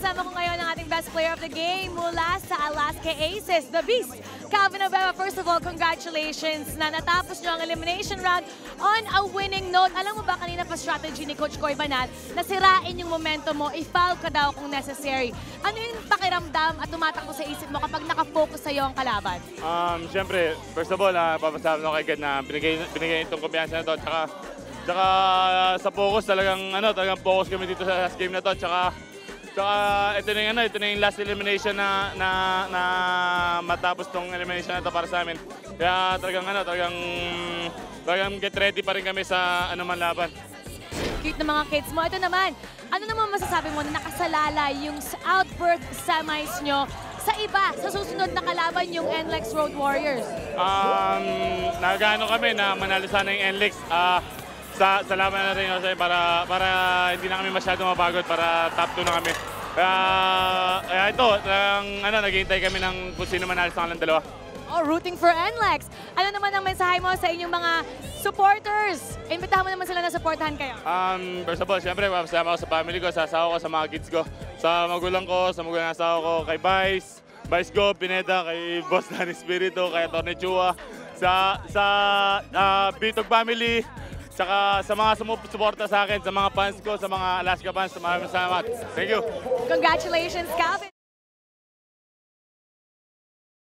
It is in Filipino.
kasama ko ngayon ang ating best player of the game mula sa Alaska Aces, the Beast. Calvin Abeba, first of all, congratulations na natapos nyo ang elimination round on a winning note. Alam mo ba kanina pa strategy ni Coach Koy Banal na sirain yung momentum mo, i-foul ka daw kung necessary. Ano yung pakiramdam at tumatakbo sa isip mo kapag nakafocus sa'yo ang kalaban? Siyempre, first of all, papasabi ko kay God na binigay itong kumpiyansa na to. Tsaka sa focus, talagang focus kami dito sa last game na to. Tsaka ito na yung last elimination na matapos tong elimination na to para sa amin. Kaya talagang get ready pa rin kami sa anuman laban. Cute na mga kids mo. Ito naman, ano naman masasabi mo na nakasalala yung outburst semis nyo sa iba, sa susunod na kalaban yung NLEX Road Warriors? Nagano kami na manalo sana yung NLEX. Sa laban natin para hindi na kami masyado mapagod, para top 2 na kami. Kaya ito, naghihintay kami ng kung sino manalo sa kanilang dalawa. Oh, rooting for NLEX. Ano naman ang mensahe mo sa inyong mga supporters? Imbitahan mo naman sila na supportahan kayo. First of all, siyempre, papasama ko sa family ko, sa asawa ko, sa mga kids ko, sa magulang ng asawa ko, kay Vice Go, Pineda, kay Boss Danny Spirito, kay Atty. Chua, sa Bitog family, saka sa mga sumusuporta sa akin, sa mga fans ko, sa mga Alaska fans, maraming salamat. Thank you. Congratulations, Calvin.